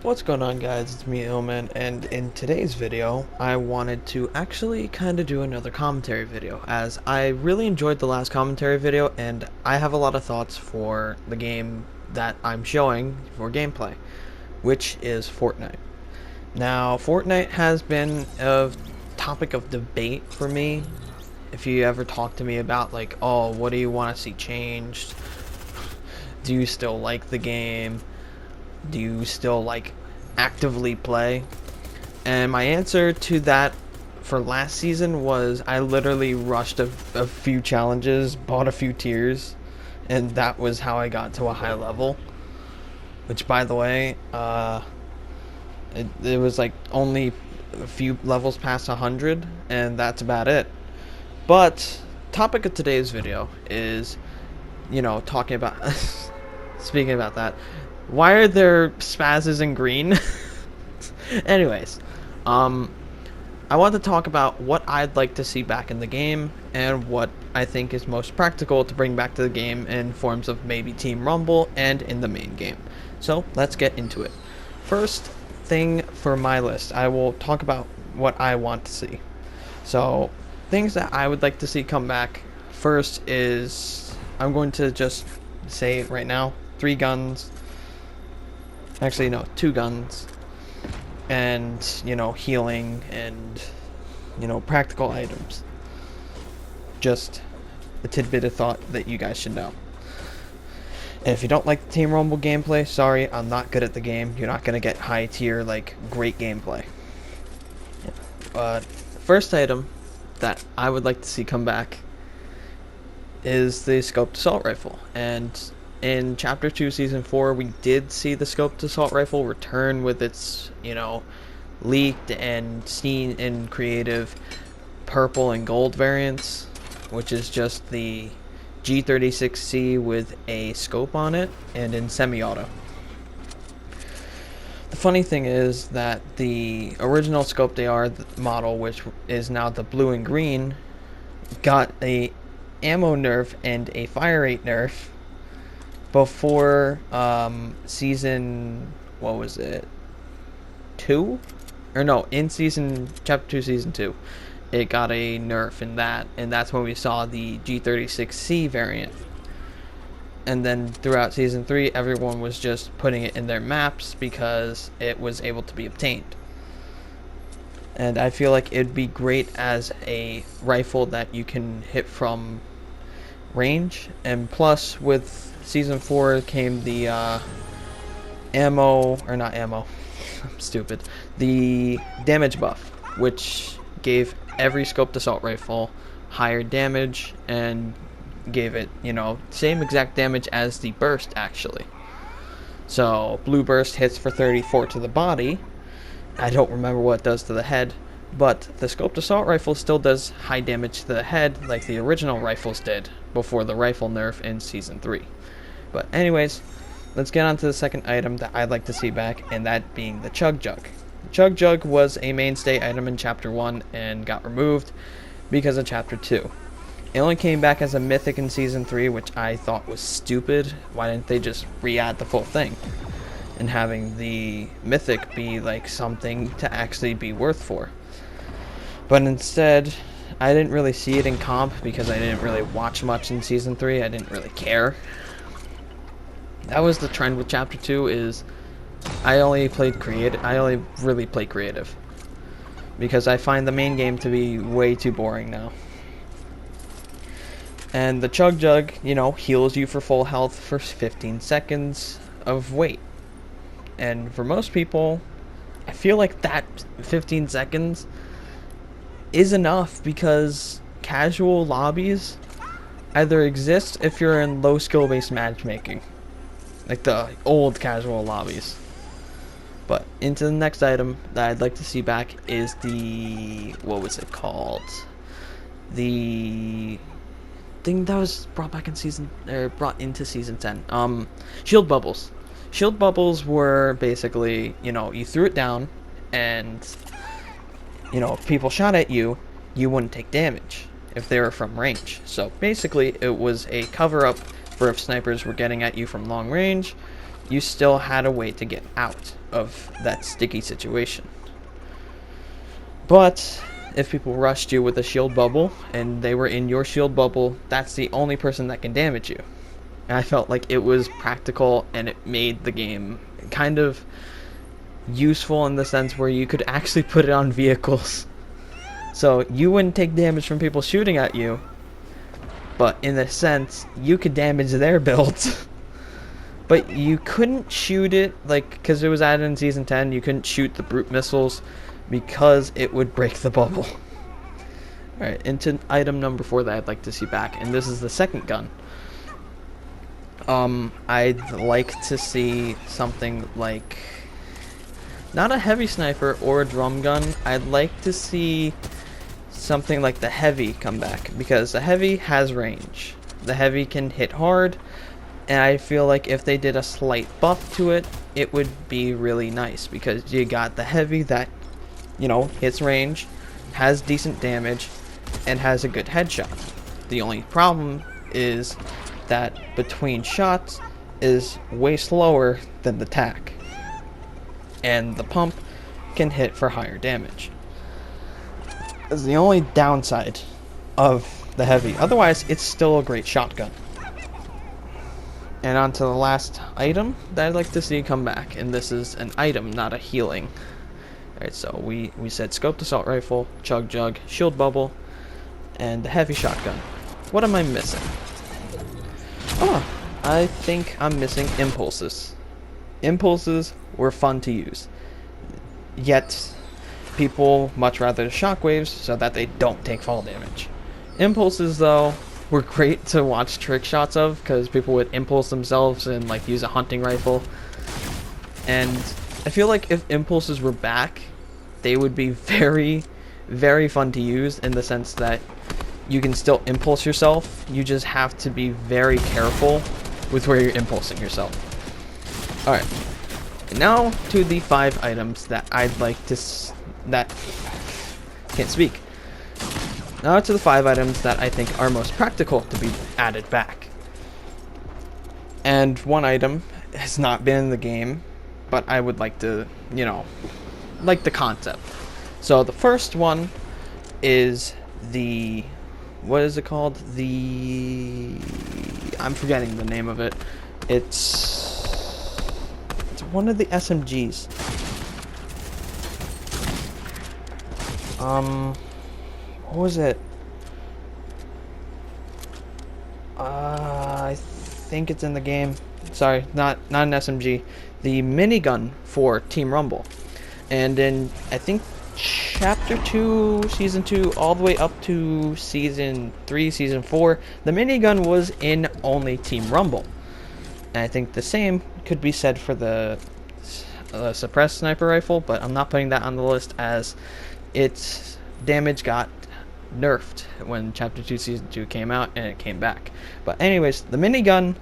What's going on, guys? It's me, Illman, and in today's video I wanted to actually kind of do another commentary video, as I really enjoyed the last commentary video and I have a lot of thoughts for the game that I'm showing for gameplay, which is Fortnite. Now, Fortnite has been a topic of debate for me. If you ever talk to me about, like, oh, what do you want to see changed? Do you still like the game? Do you still, like, actively play? And my answer to that for last season was I literally rushed a few challenges, bought a few tiers, and that was how I got to a high level. Which, by the way, it was like only a few levels past 100, and that's about it. But topic of today's video is, talking about speaking about that, why are there spazzes in green? Anyways, I want to talk about what I'd like to see back in the game and what I think is most practical to bring back to the game in forms of maybe Team Rumble and in the main game. So let's get into it. First thing for my list, I will talk about what I want to see. So things that I would like to see come back first is, I'm going to just say it right now, 3 guns. Actually, no, 2 guns. And, healing and, practical items. Just a tidbit of thought that you guys should know. And if you don't like the Team Rumble gameplay, sorry, I'm not good at the game. You're not going to get high tier, like, great gameplay. First item that I would like to see come back is the scoped assault rifle. And in Chapter 2, Season 4, we did see the scoped assault rifle return with its, leaked and seen in creative purple and gold variants, which is just the G36C with a scope on it and in semi-auto. The funny thing is that the original scoped AR model, which is now the blue and green, got a ammo nerf and a fire rate nerf before season, what was it, 2? Or no, in chapter 2, season 2, it got a nerf in that, and that's when we saw the G36C variant. And then throughout season 3, everyone was just putting it in their maps because it was able to be obtained. And I feel like it'd be great as a rifle that you can hit from range, and plus with season 4 came the I'm stupid, the damage buff, which gave every scoped assault rifle higher damage and gave it, same exact damage as the burst, actually. So blue burst hits for 34 to the body. I don't remember what it does to the head, but the scoped assault rifle still does high damage to the head like the original rifles did before the rifle nerf in season 3. But anyways, let's get on to the second item that I'd like to see back, and that being the Chug Jug. Chug Jug was a mainstay item in Chapter 1 and got removed because of Chapter 2. It only came back as a mythic in Season 3, which I thought was stupid. Why didn't they just re-add the full thing? And having the mythic be like something to actually be worth for. But instead, I didn't really see it in comp because I didn't really watch much in Season 3. I didn't really care. That was the trend with Chapter 2, is I only really play creative. Because I find the main game to be way too boring now. And the Chug Jug, heals you for full health for 15 seconds of wait. And for most people, I feel like that 15 seconds is enough, because casual lobbies either exist if you're in low skill based matchmaking, like the old casual lobbies. But into the next item that I'd like to see back is the, what was it called? The thing that was brought into season 10. Shield bubbles. Shield bubbles were basically, you threw it down, and if people shot at you, you wouldn't take damage if they were from range. So basically, it was a cover up for if snipers were getting at you from long range. you still had a way to get out of that sticky situation. But if people rushed you with a shield bubble and they were in your shield bubble, that's the only person that can damage you. And I felt like it was practical, and it made the game kind of useful in the sense where you could actually put it on vehicles. So you wouldn't take damage from people shooting at you, but in a sense, you could damage their builds. But you couldn't shoot it, like, because it was added in Season 10, you couldn't shoot the brute missiles because it would break the bubble. Alright, into item number 4 that I'd like to see back, and this is the second gun. I'd like to see something like, not a heavy sniper or a drum gun, I'd like to see something like the heavy come back, because the heavy has range. The heavy can hit hard, and I feel like if they did a slight buff to it, it would be really nice, because you got the heavy that, you know, hits range, has decent damage, and has a good headshot. The only problem is that between shots is way slower than the tac, and the pump can hit for higher damage. Is the only downside of the heavy. Otherwise, it's still a great shotgun. And on to the last item that I'd like to see come back, and this is an item, not a healing. Alright, so we said scoped assault rifle, chug jug, shield bubble, and the heavy shotgun. What am I missing? Oh, I think I'm missing impulses. Impulses were fun to use, yet people much rather shockwaves so that they don't take fall damage. Impulses, though, were great to watch trick shots of, because people would impulse themselves and like use a hunting rifle. And I feel like if impulses were back, they would be very, very fun to use, in the sense that you can still impulse yourself. You just have to be very careful with where you're impulsing yourself. Alright, now to the 5 items that I'd like to can't speak. Now to the 5 items that I think are most practical to be added back. And one item has not been in the game, but I would like to, you know, like the concept. So the first one is the, what is it called? I'm forgetting the name of it. It's one of the SMGs. What was it? I think it's in the game. Sorry, not an SMG. The minigun for Team Rumble. And in, I think, Chapter 2, Season 2, all the way up to Season 3, Season 4, the minigun was in only Team Rumble. And I think the same could be said for the suppressed sniper rifle, but I'm not putting that on the list, as its damage got nerfed when Chapter 2 Season 2 came out, and it came back. But anyways, the minigun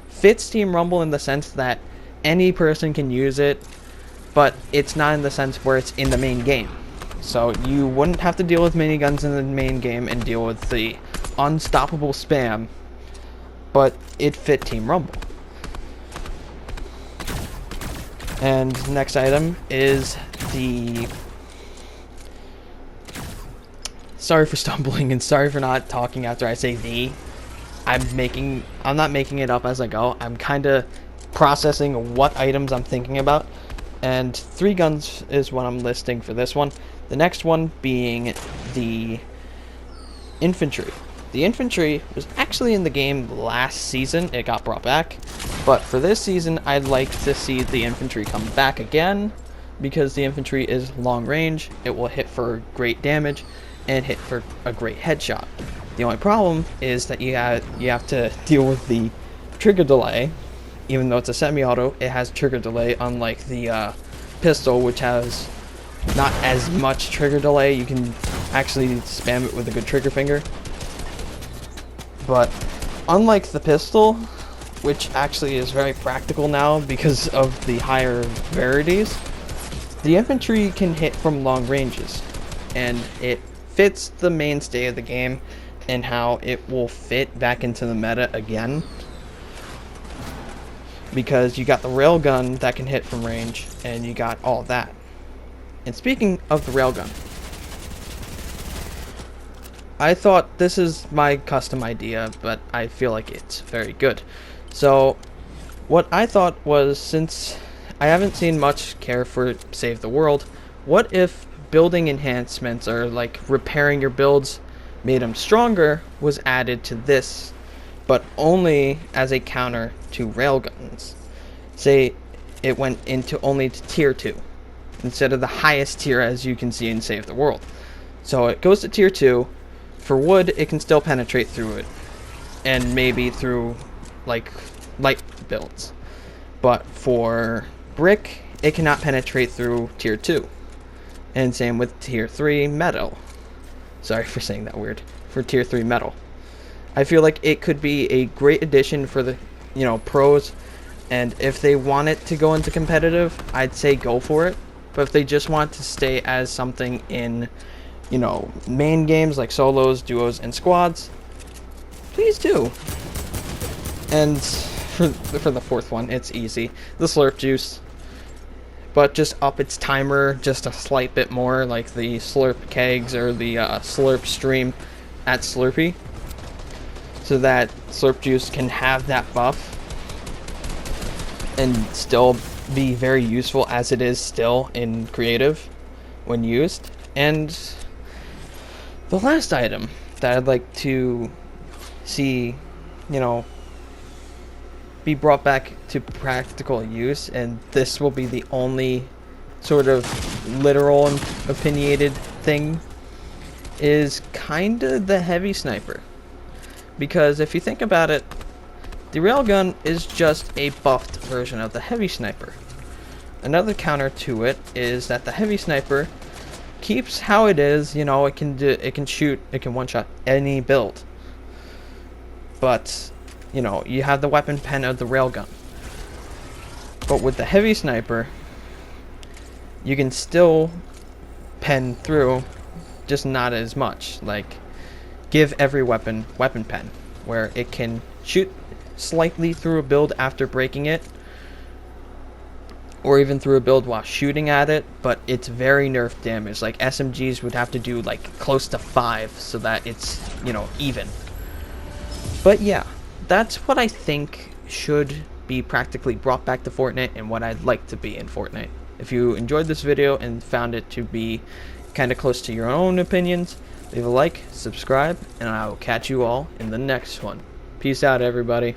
fits Team Rumble in the sense that any person can use it, but it's not in the sense where it's in the main game. So you wouldn't have to deal with miniguns in the main game and deal with the unstoppable spam, but it fit Team Rumble. And next item is the, sorry for stumbling and sorry for not talking after I say the. I'm not making it up as I go. I'm kind of processing what items I'm thinking about. And 3 guns is what I'm listing for this one. The next one being the infantry. The infantry was actually in the game last season. It got brought back. But for this season, I'd like to see the infantry come back again, because the infantry is long range. It will hit for great damage and hit for a great headshot. The only problem is that you have to deal with the trigger delay. Even though it's a semi-auto, it has trigger delay, unlike the pistol, which has not as much trigger delay. You can actually spam it with a good trigger finger. But unlike the pistol, which actually is very practical now because of the higher rarities, the infantry can hit from long ranges, and it fits the mainstay of the game and how it will fit back into the meta again. because you got the railgun that can hit from range, and you got all that. And speaking of the railgun, I thought this is my custom idea, but I feel like it's very good. So, what I thought was, since I haven't seen much care for Save the World, what if building enhancements or like repairing your builds, made them stronger, was added to this, but only as a counter to railguns? Say it went into only to tier 2 instead of the highest tier, as you can see in Save the World. So it goes to tier 2. For wood, it can still penetrate through it, and maybe through like light builds. But for brick, it cannot penetrate through tier 2. And same with tier 3 metal. Sorry for saying that weird. For tier 3 metal. I feel like it could be a great addition for the, pros, and if they want it to go into competitive, I'd say go for it. But if they just want to stay as something in, main games like solos, duos, and squads, please do. And for the fourth one, it's easy. The slurp juice. But just up its timer just a slight bit more, like the slurp kegs or the slurp stream at Slurpee, so that slurp juice can have that buff and still be very useful as it is still in creative when used. And the last item that I'd like to see, be brought back to practical use, and this will be the only sort of literal and opinionated thing, is kinda the heavy sniper. Because if you think about it, the railgun is just a buffed version of the heavy sniper. Another counter to it is that the heavy sniper keeps how it is. It can shoot, it can one-shot any build. But, you have the weapon pen of the railgun. But with the heavy sniper, you can still pen through, just not as much. Like, give every weapon pen, where it can shoot slightly through a build after breaking it, or even through a build while shooting at it, but it's very nerf damage. Like, SMGs would have to do like close to 5 so that it's, even. But yeah, that's what I think should be practically brought back to Fortnite, and what I'd like to be in Fortnite. If you enjoyed this video and found it to be kind of close to your own opinions, leave a like, subscribe, and I will catch you all in the next one. Peace out, everybody.